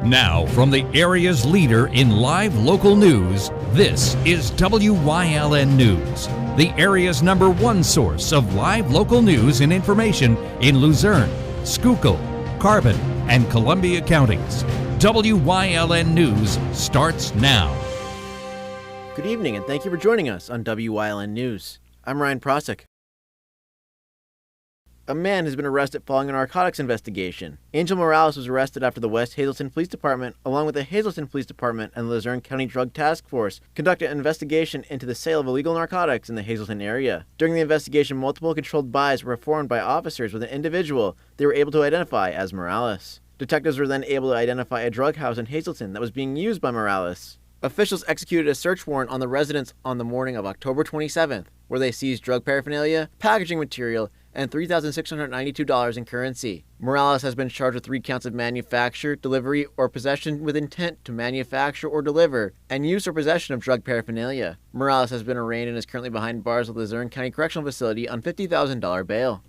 Now, from the area's leader in live local news, this is WYLN News, the area's #1 source of live local news and information in Luzerne, Schuylkill, Carbon, and Columbia counties. WYLN News starts now. Good evening, and thank you for joining us on WYLN News. I'm Ryan Prosick. A man has been arrested following a narcotics investigation. Angel Morales was arrested after the West Hazleton Police Department, along with the Hazleton Police Department and the Luzerne County Drug Task Force, conducted an investigation into the sale of illegal narcotics in the Hazleton area. During the investigation, multiple controlled buys were performed by officers with an individual they were able to identify as Morales. Detectives were then able to identify a drug house in Hazleton that was being used by Morales. Officials executed a search warrant on the residence on the morning of October 27th, where they seized drug paraphernalia, packaging material, and $3,692 in currency. Morales has been charged with 3 counts of manufacture, delivery, or possession with intent to manufacture or deliver, and use or possession of drug paraphernalia. Morales has been arraigned and is currently behind bars of the Luzerne County Correctional Facility on $50,000 bail.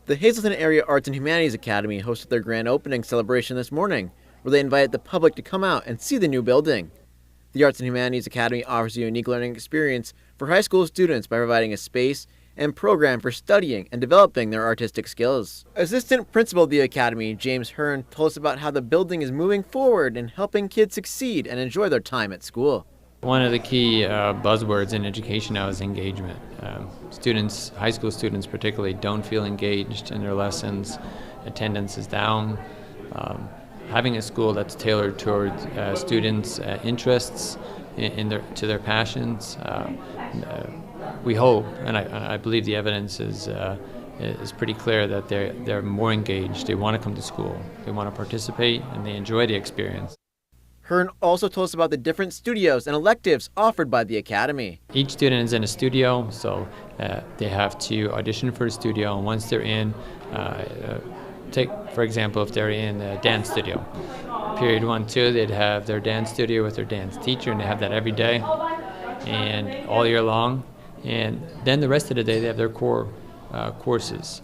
The Hazleton Area Arts and Humanities Academy hosted their grand opening celebration this morning, where they invited the public to come out and see the new building. The Arts and Humanities Academy offers a unique learning experience for high school students by providing a space and program for studying and developing their artistic skills. Assistant Principal of the Academy, James Hearn, told us about how the building is moving forward and helping kids succeed and enjoy their time at school. One of the key buzzwords in education now is engagement. Students, high school students particularly, don't feel engaged in their lessons. Attendance is down. Having a school that's tailored towards students' interests to their passions, we hope, and I believe the evidence is pretty clear that they're more engaged. They want to come to school, they want to participate, and they enjoy the experience. Hearn also told us about the different studios and electives offered by the Academy. Each student is in a studio, so they have to audition for a studio, and once they're in, take, for example, if they're in a dance studio. Period 1, 2, they'd have their dance studio with their dance teacher, and they have that every day and all year long. And then the rest of the day, they have their core courses,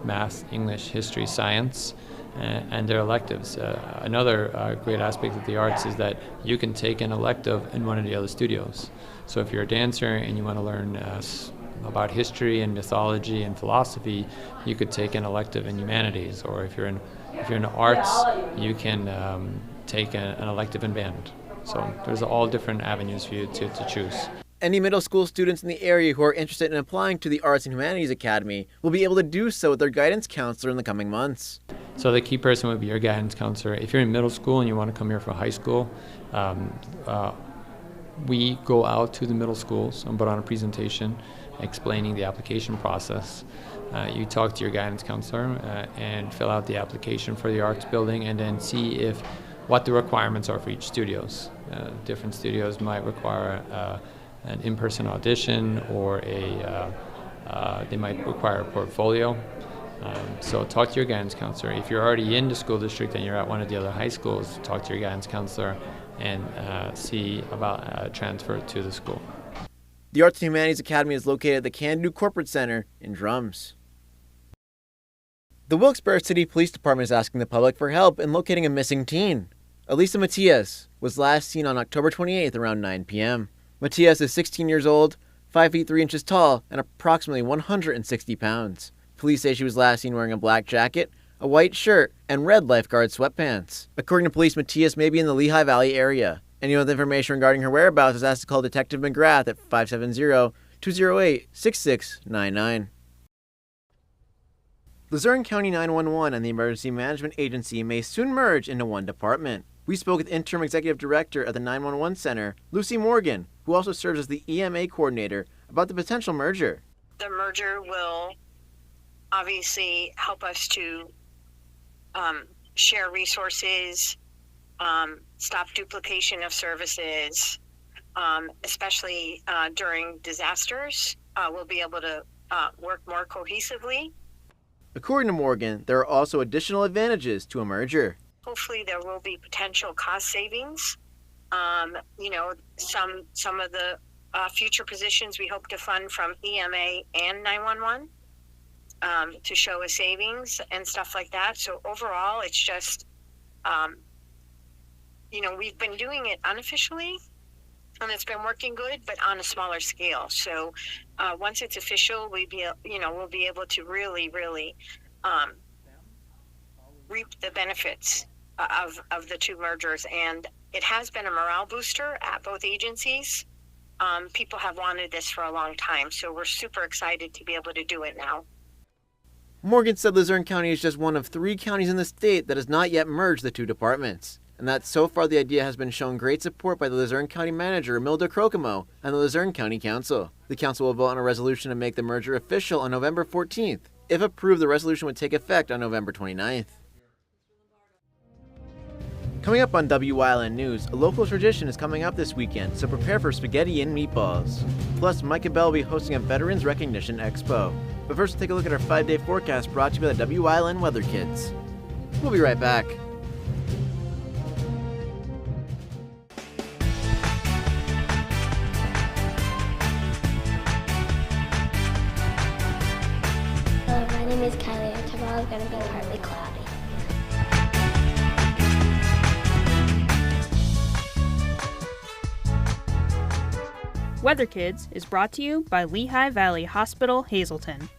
math, English, history, science, and their electives. Another great aspect of the arts is that you can take an elective in one of the other studios. So if you're a dancer and you want to learn about history and mythology and philosophy, you could take an elective in humanities, or if you're in arts, you can take an elective in band. So there's all different avenues for you to choose. Any middle school students in the area who are interested in applying to the Arts and Humanities Academy will be able to do so with their guidance counselor in the coming months. So the key person would be your guidance counselor. If you're in middle school and you want to come here for high school, we go out to the middle schools and put on a presentation explaining the application process. You talk to your guidance counselor and fill out the application for the arts building, and then see what the requirements are for each studios. Different studios might require an in-person audition, or they might require a portfolio. So talk to your guidance counselor. If you're already in the school district and you're at one of the other high schools, talk to your guidance counselor and see about transfer to the school. The Arts and Humanities Academy is located at the Can-Do Corporate Center in Drums. The Wilkes-Barre City Police Department is asking the public for help in locating a missing teen. Elisa Matias was last seen on October 28th around 9 p.m. Matias is 16 years old, 5 feet 3 inches tall, and approximately 160 pounds. Police say she was last seen wearing a black jacket, a white shirt, and red lifeguard sweatpants. According to police, Matias may be in the Lehigh Valley area. Anyone with information regarding her whereabouts is asked to call Detective McGrath at 570-208-6699. Luzerne County 911 and the Emergency Management Agency may soon merge into one department. We spoke with Interim Executive Director at the 911 Center, Lucy Morgan, who also serves as the EMA Coordinator, about the potential merger. The merger will obviously help us to share resources, stop duplication of services, especially during disasters. We'll be able to work more cohesively. According to Morgan, there are also additional advantages to a merger. Hopefully there will be potential cost savings. Some of the future positions we hope to fund from EMA and 911. to show a savings and stuff like that. So overall, it's just, we've been doing it unofficially, and it's been working good, but on a smaller scale. So once it's official, we'll be able to really, really reap the benefits of the two mergers. And it has been a morale booster at both agencies. People have wanted this for a long time, so we're super excited to be able to do it now. Morgan said Luzerne County is just one of 3 counties in the state that has not yet merged the 2 departments, and that so far the idea has been shown great support by the Luzerne County Manager, Milda Crocomo, and the Luzerne County Council. The council will vote on a resolution to make the merger official on November 14th. If approved, the resolution would take effect on November 29th. Coming up on Wyln News, a local tradition is coming up this weekend, so prepare for spaghetti and meatballs. Plus, Mike and Bell will be hosting a Veterans Recognition Expo. But first, we'll take a look at our 5-day forecast brought to you by the Wyln Weather Kids. We'll be right back. My name is Kylie. Tomorrow's going to be partly cloudy. Weather Kids is brought to you by Lehigh Valley Hospital, Hazleton.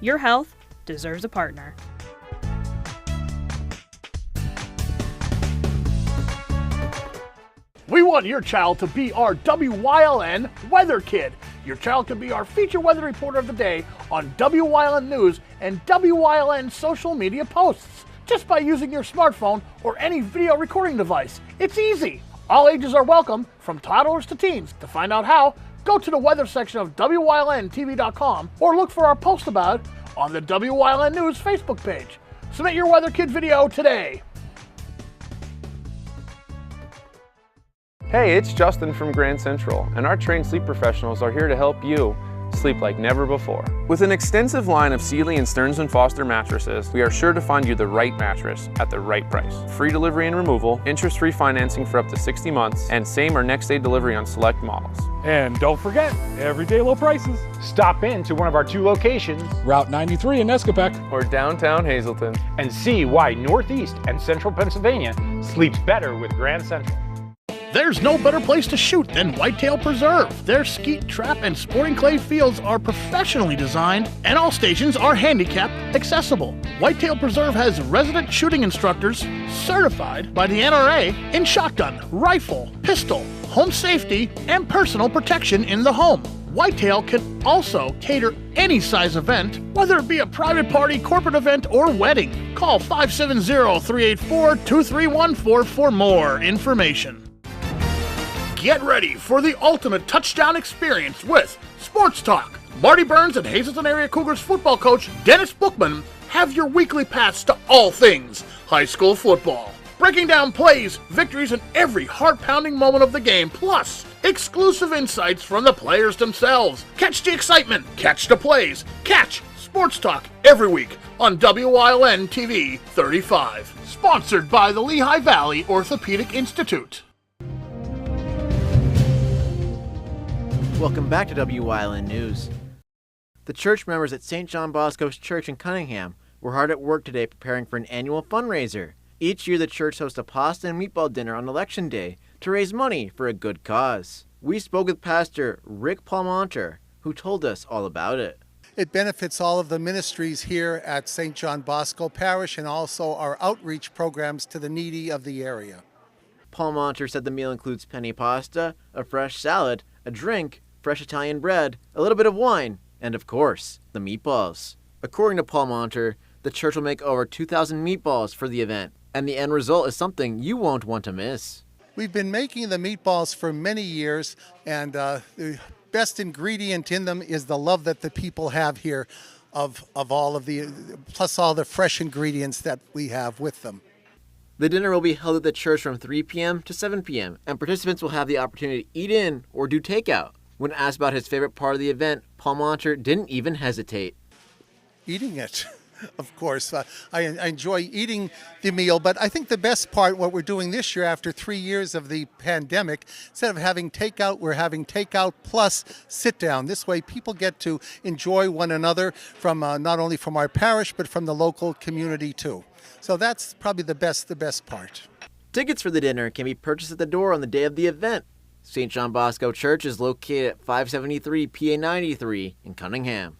Your health deserves a partner. We want your child to be our WYLN Weather Kid. Your child can be our feature weather reporter of the day on WYLN News and WYLN social media posts just by using your smartphone or any video recording device. It's easy. All ages are welcome, from toddlers to teens. To find out how, go to the weather section of WYLNTV.com or look for our post about it on the WYLN News Facebook page. Submit your Weather Kid video today. Hey, it's Justin from Grand Central, and our trained sleep professionals are here to help you sleep like never before. With an extensive line of Sealy and Stearns & Foster mattresses, we are sure to find you the right mattress at the right price. Free delivery and removal, interest-free financing for up to 60 months, and same or next day delivery on select models. And don't forget, everyday low prices. Stop in to one of our 2 locations, Route 93 in Escapec, Or downtown Hazleton. and see why Northeast and Central Pennsylvania sleeps better with Grand Central. There's no better place to shoot than Whitetail Preserve. Their skeet, trap, and sporting clay fields are professionally designed, and all stations are handicap accessible. Whitetail Preserve has resident shooting instructors certified by the NRA in shotgun, rifle, pistol, home safety, and personal protection in the home. Whitetail can also cater any size event, whether it be a private party, corporate event, or wedding. Call 570-384-2314 for more information. Get ready for the ultimate touchdown experience with Sports Talk. Marty Burns and Hazleton Area Cougars football coach Dennis Bookman have your weekly pass to all things high school football. Breaking down plays, victories, and every heart-pounding moment of the game, plus exclusive insights from the players themselves. Catch the excitement, catch the plays, catch Sports Talk every week on WYLN TV 35. Sponsored by the Lehigh Valley Orthopedic Institute. Welcome back to Wyln News. The church members at St. John Bosco's Church in Cunningham were hard at work today preparing for an annual fundraiser. Each year the church hosts a pasta and meatball dinner on Election Day to raise money for a good cause. We spoke with Pastor Rick Palmonter, who told us all about it. It benefits all of the ministries here at St. John Bosco Parish and also our outreach programs to the needy of the area. Palmonter said the meal includes penny pasta, a fresh salad, a drink, fresh Italian bread, a little bit of wine, and of course, the meatballs. According to Palmonter, the church will make over 2,000 meatballs for the event, and the end result is something you won't want to miss. We've been making the meatballs for many years, and the best ingredient in them is the love that the people have here of all of the, plus all the fresh ingredients that we have with them. The dinner will be held at the church from 3 p.m. to 7 p.m., and participants will have the opportunity to eat in or do takeout. When asked about his favorite part of the event, Palmonter didn't even hesitate. Eating it. Of course, I enjoy eating the meal, but I think the best part, what we're doing this year after 3 years of the pandemic, instead of having takeout, we're having takeout plus sit down. This way people get to enjoy one another from not only from our parish, but from the local community too. So that's probably the best part. Tickets for the dinner can be purchased at the door on the day of the event. St. John Bosco Church is located at 573 PA 93 in Cunningham.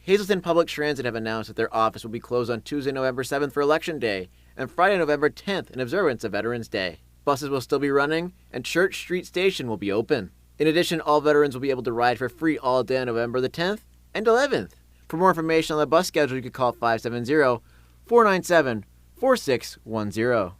Hazleton Public Transit have announced that their office will be closed on Tuesday, November 7th for Election Day and Friday, November 10th in observance of Veterans Day. Buses will still be running and Church Street Station will be open. In addition, all veterans will be able to ride for free all day on November the 10th and 11th. For more information on the bus schedule, you can call 570-497-4610.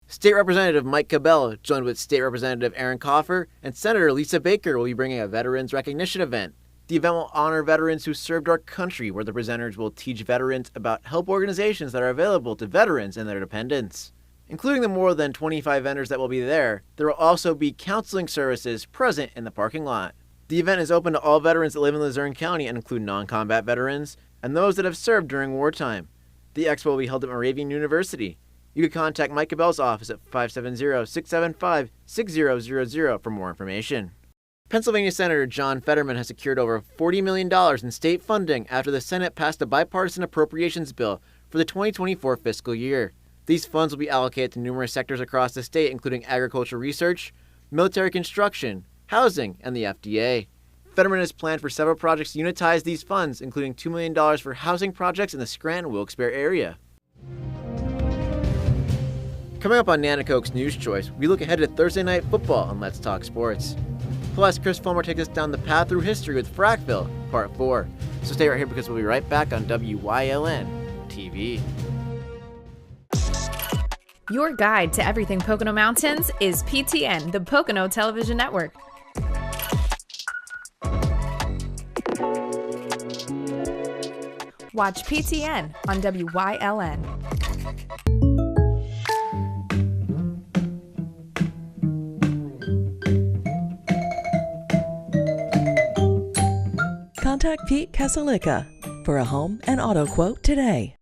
State Representative Mike Cabell, joined with State Representative Aaron Coffer and Senator Lisa Baker, will be bringing a Veterans Recognition event. The event will honor veterans who served our country, where the presenters will teach veterans about help organizations that are available to veterans and their dependents. Including the more than 25 vendors that will be there will also be counseling services present in the parking lot. The event is open to all veterans that live in Luzerne County and include non-combat veterans and those that have served during wartime. The expo will be held at Moravian University. You can contact Mike Cabell's office at 570-675-6000 for more information. Pennsylvania Senator John Fetterman has secured over $40 million in state funding after the Senate passed a bipartisan appropriations bill for the 2024 fiscal year. These funds will be allocated to numerous sectors across the state, including agricultural research, military construction, housing, and the FDA. Fetterman has planned for several projects to unitize these funds, including $2 million for housing projects in the Scranton-Wilkes-Barre area. Coming up on Nanacoke's News Choice, we look ahead to Thursday Night Football on Let's Talk Sports. Plus, Chris Fulmer takes us down the path through history with Frackville, Part 4. So stay right here because we'll be right back on WYLN TV. Your guide to everything Pocono Mountains is PTN, the Pocono Television Network. Watch PTN on WYLN. Contact Pete Casalica for a home and auto quote today.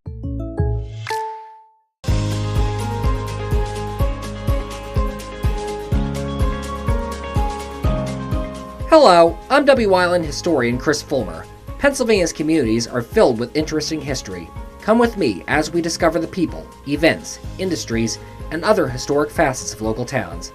Hello, I'm WYLN historian Chris Fulmer. Pennsylvania's communities are filled with interesting history. Come with me as we discover the people, events, industries, and other historic facets of local towns.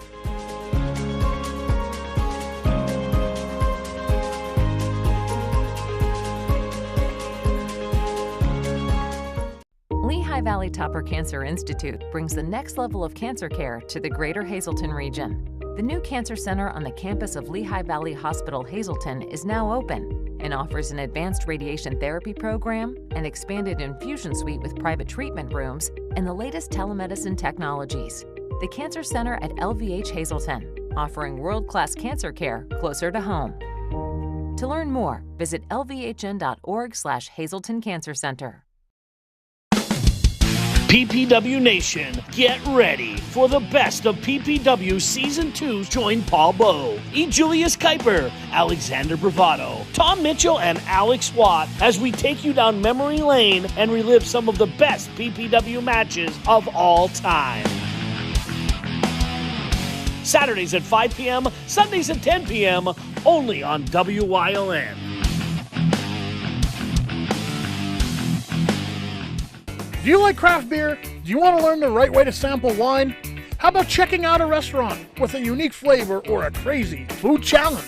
Lehigh Valley Topper Cancer Institute brings the next level of cancer care to the greater Hazleton region. The new cancer center on the campus of Lehigh Valley Hospital Hazleton is now open and offers an advanced radiation therapy program, an expanded infusion suite with private treatment rooms, and the latest telemedicine technologies. The Cancer Center at LVH Hazleton, offering world-class cancer care closer to home. To learn more, visit lvhn.org/Hazleton Cancer Center. PPW Nation, get ready for the best of PPW Season 2. Join Paul Bowe, E. Julius Kuiper, Alexander Bravado, Tom Mitchell, and Alex Watt as we take you down memory lane and relive some of the best PPW matches of all time. Saturdays at 5 p.m., Sundays at 10 p.m., only on WYLN. Do you like craft beer? Do you want to learn the right way to sample wine? How about checking out a restaurant with a unique flavor or a crazy food challenge?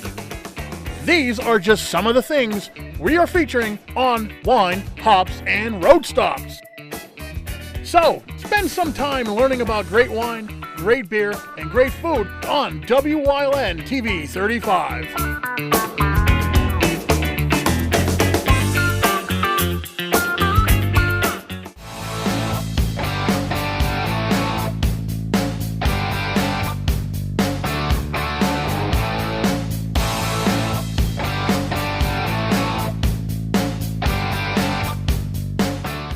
These are just some of the things we are featuring on Wine, Hops, and Road Stops. So, spend some time learning about great wine, great beer, and great food on WYLN TV 35.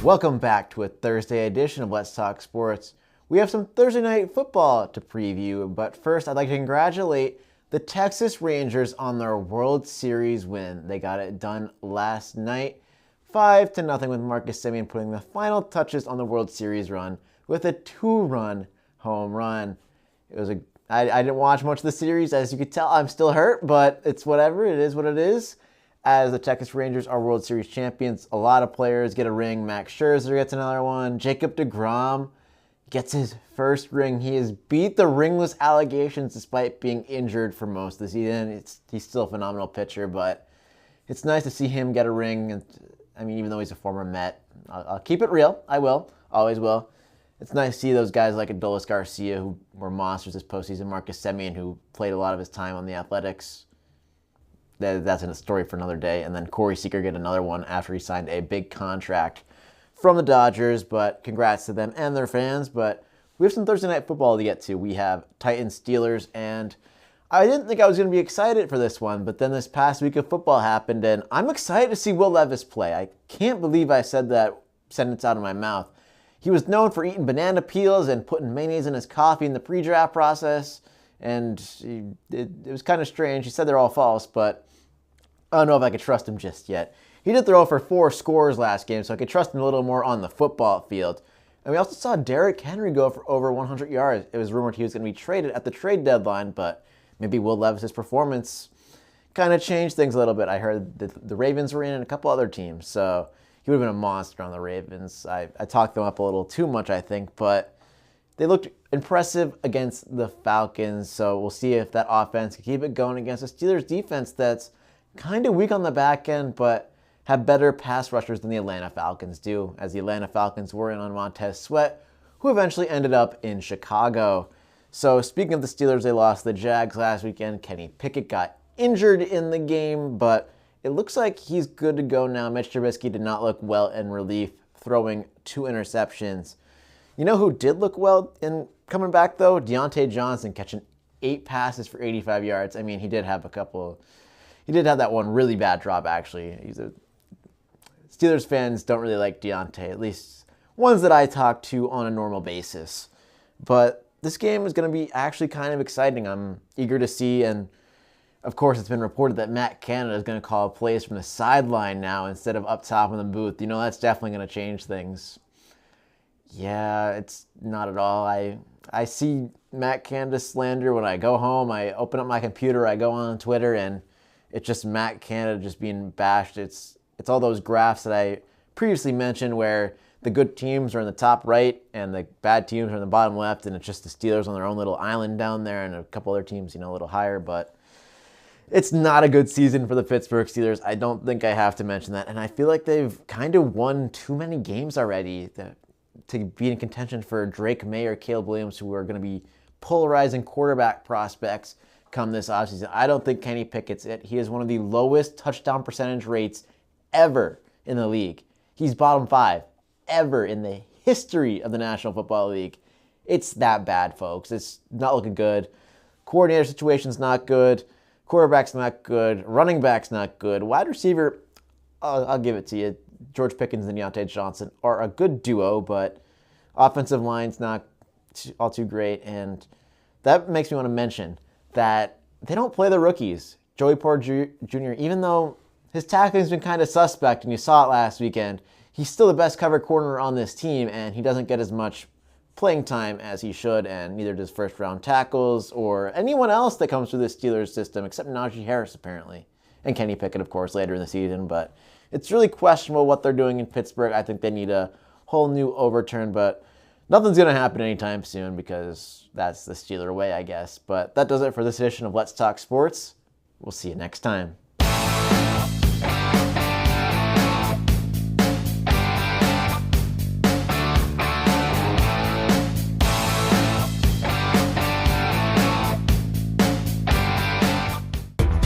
Welcome back to a Thursday edition of Let's Talk Sports. We have some Thursday night football to preview, but first I'd like to congratulate the Texas Rangers on their World Series win. They got it done last night, 5-0 with Marcus Semien putting the final touches on the World Series run with a 2-run home run. I didn't watch much of the series. As you could tell, I'm still hurt, but it's whatever. It is what it is. As the Texas Rangers are World Series champions, a lot of players get a ring. Max Scherzer gets another one. Jacob deGrom gets his first ring. He has beat the ringless allegations despite being injured for most of the season. He's still a phenomenal pitcher, but it's nice to see him get a ring. And I mean, even though he's a former Met, I'll keep it real. I will. Always will. It's nice to see those guys like Adolis Garcia, who were monsters this postseason, Marcus Semien, who played a lot of his time on the Athletics. That's a story for another day. And then Corey Seager get another one after he signed a big contract from the Dodgers. But congrats to them and their fans. But we have some Thursday night football to get to. We have Titans, Steelers, and I didn't think I was going to be excited for this one. But then this past week of football happened, and I'm excited to see Will Levis play. I can't believe I said that sentence out of my mouth. He was known for eating banana peels and putting mayonnaise in his coffee in the pre-draft process. And it was kind of strange. He said they're all false, but I don't know if I could trust him just yet. He did throw for 4 scores last game, so I could trust him a little more on the football field. And we also saw Derrick Henry go for over 100 yards. It was rumored he was going to be traded at the trade deadline, but maybe Will Levis' performance kind of changed things a little bit. I heard that the Ravens were in and a couple other teams, so he would have been a monster on the Ravens. I talked them up a little too much, I think, but they looked impressive against the Falcons, so we'll see if that offense can keep it going against a Steelers defense that's kind of weak on the back end, but have better pass rushers than the Atlanta Falcons do, as the Atlanta Falcons were in on Montez Sweat, who eventually ended up in Chicago. So speaking of the Steelers, they lost the Jags last weekend. Kenny Pickett got injured in the game, but it looks like he's good to go now. Mitch Trubisky did not look well in relief, throwing 2 interceptions. You know who did look well in coming back, though? Deontay Johnson catching 8 passes for 85 yards. I mean, he did have that one really bad drop, actually. Steelers fans don't really like Deontay, at least ones that I talk to on a normal basis. But this game is going to be actually kind of exciting. I'm eager to see, and of course, it's been reported that Matt Canada is going to call plays from the sideline now instead of up top in the booth. You know, that's definitely going to change things. Yeah, it's not at all. I see Matt Canada slander when I go home. I open up my computer, I go on Twitter, and it's just Matt Canada just being bashed. It's all those graphs that I previously mentioned where the good teams are in the top right and the bad teams are in the bottom left, and it's just the Steelers on their own little island down there and a couple other teams, a little higher. But it's not a good season for the Pittsburgh Steelers. I don't think I have to mention that. And I feel like they've kind of won too many games already to be in contention for Drake May or Caleb Williams, who are going to be polarizing quarterback prospects come this offseason. I don't think Kenny Pickett's it. He has one of the lowest touchdown percentage rates ever in the league. He's bottom 5 ever in the history of the National Football League. It's that bad, folks. It's not looking good. Coordinator situation's not good. Quarterback's not good. Running back's not good. Wide receiver, I'll give it to you. George Pickens and Deontay Johnson are a good duo, but offensive line's not all too great. And that makes me want to mention that they don't play the rookies. Joey Porter Jr., even though his tackling's been kind of suspect, and you saw it last weekend, he's still the best cover corner on this team, and he doesn't get as much playing time as he should, and neither does first-round tackles or anyone else that comes through the Steelers system, except Najee Harris, apparently. And Kenny Pickett, of course, later in the season. But it's really questionable what they're doing in Pittsburgh. I think they need a whole new overturn, but nothing's going to happen anytime soon because that's the Steeler way, I guess. But that does it for this edition of Let's Talk Sports. We'll see you next time.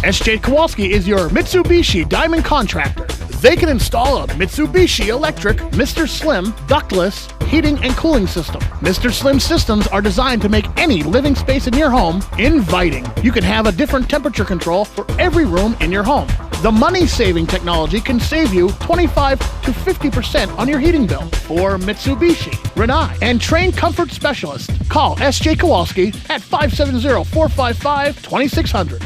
SJ Kowalski is your Mitsubishi Diamond Contractor. They can install a Mitsubishi electric Mr. Slim ductless heating and cooling system. Mr. Slim systems are designed to make any living space in your home inviting. You can have a different temperature control for every room in your home. The money-saving technology can save you 25 to 50% on your heating bill. For Mitsubishi, Rinnai, and trained comfort specialists, call SJ Kowalski at 570-455-2600.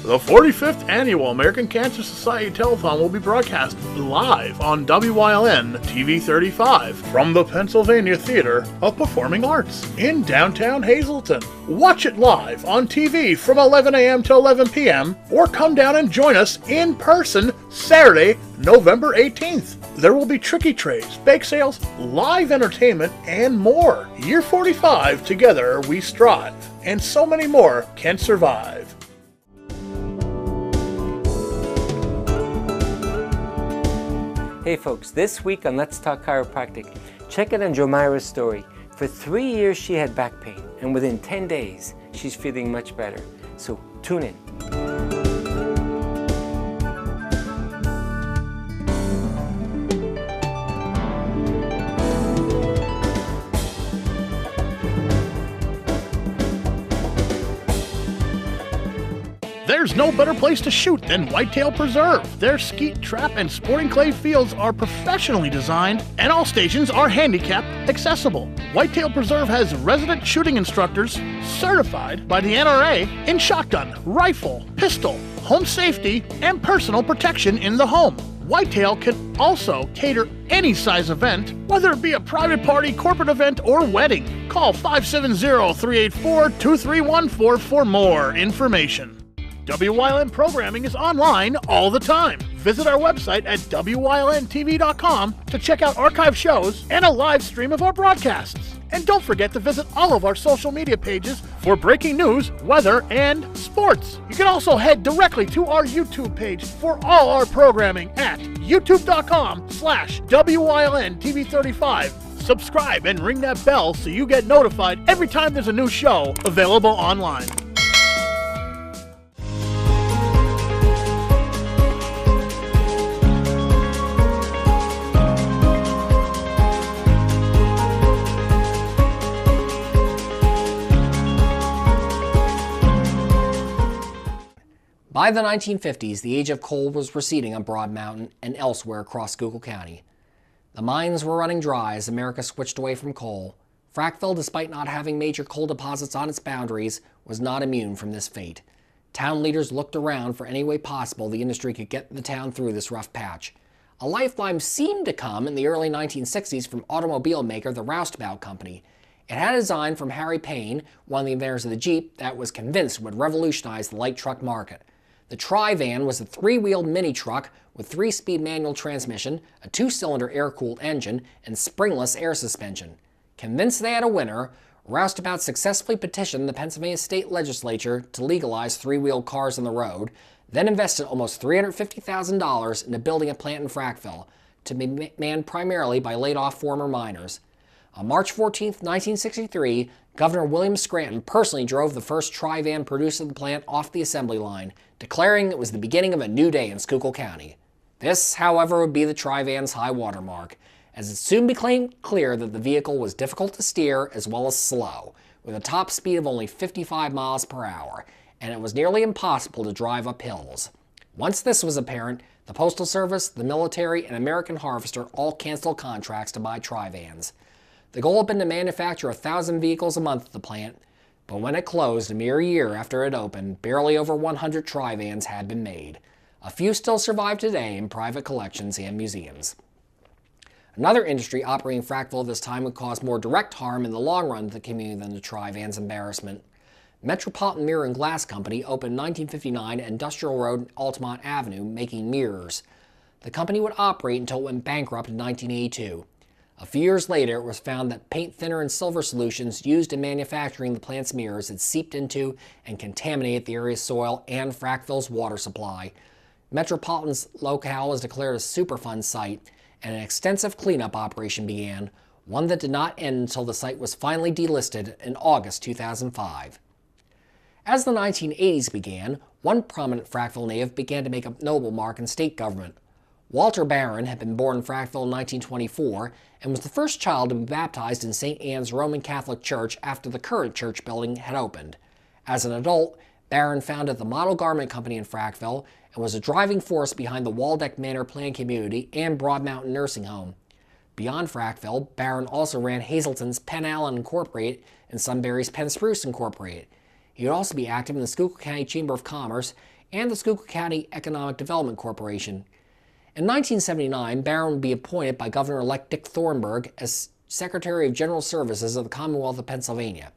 The 45th Annual American Cancer Society Telethon will be broadcast live on WYLN TV 35 from the Pennsylvania Theater of Performing Arts in downtown Hazleton. Watch it live on TV from 11 a.m. to 11 p.m. or come down and join us in person Saturday, November 18th. There will be tricky trays, bake sales, live entertainment, and more. Year 45, together we strive, and so many more can survive. Hey folks, this week on Let's Talk Chiropractic, check out on Jomira's story. For 3 years she had back pain, and within 10 days, she's feeling much better. So tune in. There's no better place to shoot than Whitetail Preserve. Their skeet, trap, and sporting clay fields are professionally designed, and all stations are handicap accessible. Whitetail Preserve has resident shooting instructors certified by the NRA in shotgun, rifle, pistol, home safety, and personal protection in the home. Whitetail can also cater any size event, whether it be a private party, corporate event, or wedding. Call 570-384-2314 for more information. WYLN programming is online all the time. Visit our website at WYLNTV.com to check out archive shows and a live stream of our broadcasts. And don't forget to visit all of our social media pages for breaking news, weather, and sports. You can also head directly to our YouTube page for all our programming at youtube.com/WYLNTV35. Subscribe and ring that bell so you get notified every time there's a new show available online. By the 1950s, the age of coal was receding on Broad Mountain and elsewhere across Schuylkill County. The mines were running dry as America switched away from coal. Frackville, despite not having major coal deposits on its boundaries, was not immune from this fate. Town leaders looked around for any way possible the industry could get the town through this rough patch. A lifeline seemed to come in the early 1960s from automobile maker the Roustabout Company. It had a design from Harry Payne, one of the inventors of the Jeep, that was convinced would revolutionize the light truck market. The Tri-Van was a three-wheeled mini-truck with 3-speed manual transmission, a 2-cylinder air-cooled engine, and springless air suspension. Convinced they had a winner, Roustabout successfully petitioned the Pennsylvania State Legislature to legalize 3-wheeled cars on the road, then invested almost $350,000 into building a plant in Frackville, to be manned primarily by laid-off former miners. On March 14, 1963, Governor William Scranton personally drove the first Tri-Van produced at the plant off the assembly line, declaring it was the beginning of a new day in Schuylkill County. This, however, would be the Tri-Van's high water mark, as it soon became clear that the vehicle was difficult to steer as well as slow, with a top speed of only 55 miles per hour, and it was nearly impossible to drive up hills. Once this was apparent, the Postal Service, the military, and American Harvester all canceled contracts to buy Tri-Vans. The goal had been to manufacture 1,000 vehicles a month at the plant, but when it closed a mere year after it opened, barely over 100 Tri-Vans had been made. A few still survive today in private collections and museums. Another industry operating Frackville at this time would cause more direct harm in the long run to the community than the Tri-Van's embarrassment. Metropolitan Mirror and Glass Company opened in 1959 at Industrial Road and Altamont Avenue, making mirrors. The company would operate until it went bankrupt in 1982. A few years later, it was found that paint thinner and silver solutions used in manufacturing the plant's mirrors had seeped into and contaminated the area's soil and Frackville's water supply. Metropolitan's locale was declared a Superfund site, and an extensive cleanup operation began, one that did not end until the site was finally delisted in August 2005. As the 1980s began, one prominent Frackville native began to make a notable mark in state government. Walter Barron had been born in Frackville in 1924 and was the first child to be baptized in St. Anne's Roman Catholic Church after the current church building had opened. As an adult, Barron founded the Model Garment Company in Frackville and was a driving force behind the Waldeck Manor Planned Community and Broad Mountain Nursing Home. Beyond Frackville, Barron also ran Hazleton's Penn Allen Incorporated and Sunbury's Penn Spruce Incorporated. He would also be active in the Schuylkill County Chamber of Commerce and the Schuylkill County Economic Development Corporation. In 1979, Barron would be appointed by Governor-elect Dick Thornburgh as Secretary of General Services of the Commonwealth of Pennsylvania.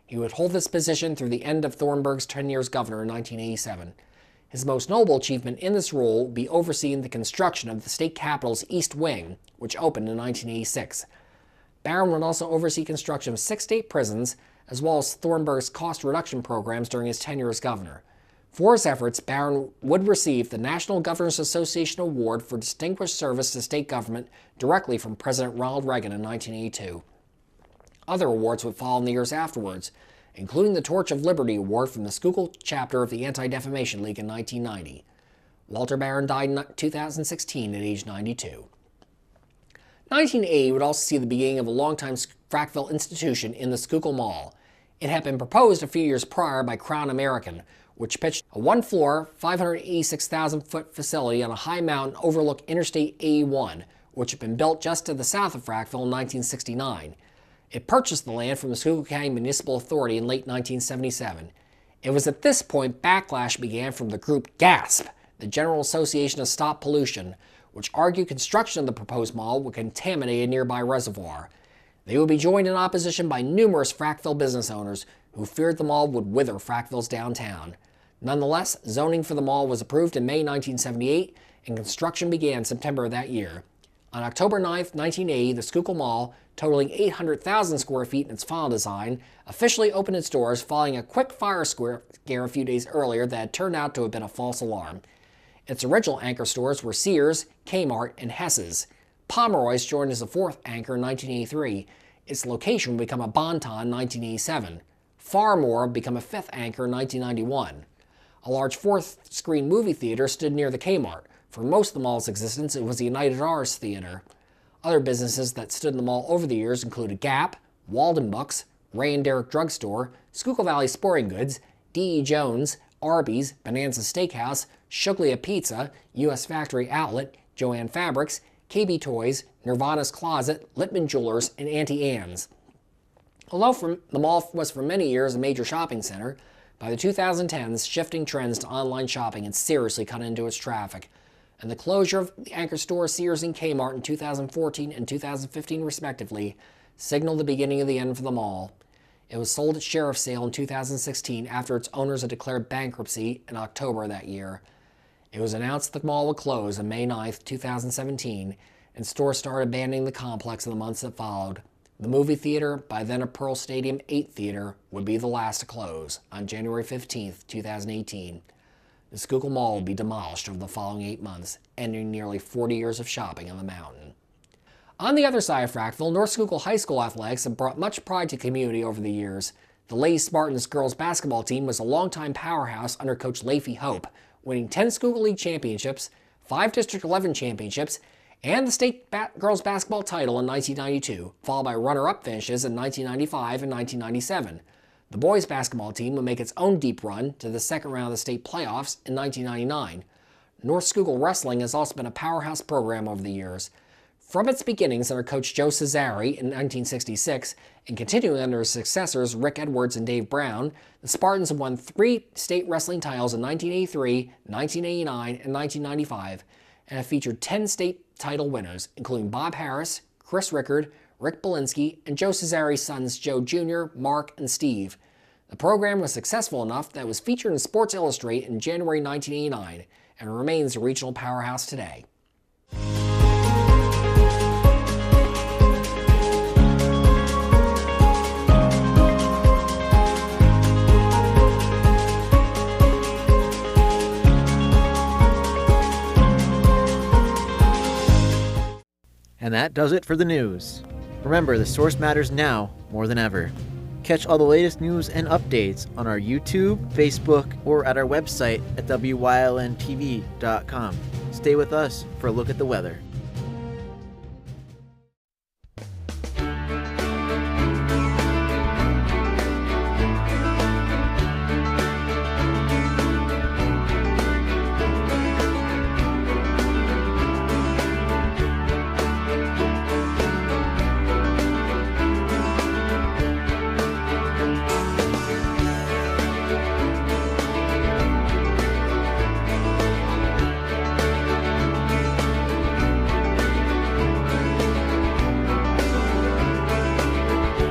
He would hold this position through the end of Thornburgh's 10 years governor in 1987. His most notable achievement in this role would be overseeing the construction of the state capitol's East Wing, which opened in 1986. Barron would also oversee construction of 6 state prisons, as well as Thornburgh's cost reduction programs during his tenure as governor. For his efforts, Barron would receive the National Governors Association Award for Distinguished Service to State Government directly from President Ronald Reagan in 1982. Other awards would follow in the years afterwards, including the Torch of Liberty Award from the Schuylkill chapter of the Anti-Defamation League in 1990. Walter Barron died in 2016 at age 92. 1980 would also see the beginning of a longtime Frackville institution in the Schuylkill Mall. It had been proposed a few years prior by Crown American, which pitched a one-floor, 586,000-foot facility on a high mountain overlook Interstate 81, which had been built just to the south of Frackville in 1969. It purchased the land from the Schuylkill County Municipal Authority in late 1977. It was at this point backlash began from the group GASP, the General Association of Stop Pollution, which argued construction of the proposed mall would contaminate a nearby reservoir. They would be joined in opposition by numerous Frackville business owners who feared the mall would wither Frackville's downtown. Nonetheless, zoning for the mall was approved in May 1978, and construction began in September of that year. On October 9, 1980, the Schuylkill Mall, totaling 800,000 square feet in its final design, officially opened its doors following a quick fire scare a few days earlier that had turned out to have been a false alarm. Its original anchor stores were Sears, Kmart, and Hess's. Pomeroy's joined as a fourth anchor in 1983. Its location would become a Bon-Ton in 1987. Farmore would become a fifth anchor in 1991. A large fourth-screen movie theater stood near the Kmart. For most of the mall's existence, it was the United Arts Theater. Other businesses that stood in the mall over the years included Gap, Walden Books, Ray and Derrick Drugstore, Schuylkill Valley Sporting Goods, D.E. Jones, Arby's, Bonanza Steakhouse, Shuglia Pizza, U.S. Factory Outlet, Joann Fabrics, KB Toys, Nirvana's Closet, Littman Jewelers, and Auntie Anne's. Although the mall was for many years a major shopping center, by the 2010s, shifting trends to online shopping had seriously cut into its traffic, and the closure of the anchor stores Sears and Kmart in 2014 and 2015 respectively signaled the beginning of the end for the mall. It was sold at sheriff's sale in 2016 after its owners had declared bankruptcy in October of that year. It was announced the mall would close on May 9, 2017, and stores started abandoning the complex in the months that followed. The movie theater, by then a Pearl Stadium 8 theater, would be the last to close on January 15, 2018. The Schuylkill Mall would be demolished over the following 8 months, ending nearly 40 years of shopping on the mountain. On the other side of Frackville, North Schuylkill High School athletics have brought much pride to the community over the years. The Lady Spartans girls basketball team was a longtime powerhouse under Coach Leafy Hope, winning 10 Schuylkill League championships, 5 District 11 championships, and the state girls basketball title in 1992, followed by runner-up finishes in 1995 and 1997. The boys basketball team would make its own deep run to the second round of the state playoffs in 1999. North Schuylkill Wrestling has also been a powerhouse program over the years. From its beginnings under Coach Joe Cesare in 1966, and continuing under his successors Rick Edwards and Dave Brown, the Spartans have won 3 state wrestling titles in 1983, 1989, and 1995, and have featured 10 state title winners, including Bob Harris, Chris Rickard, Rick Belinsky, and Joe Cesare's sons Joe Jr., Mark, and Steve. The program was successful enough that it was featured in Sports Illustrated in January 1989, and remains a regional powerhouse today. And that does it for the news. Remember, the source matters now more than ever. Catch all the latest news and updates on our YouTube, Facebook, or at our website at wylntv.com. Stay with us for a look at the weather.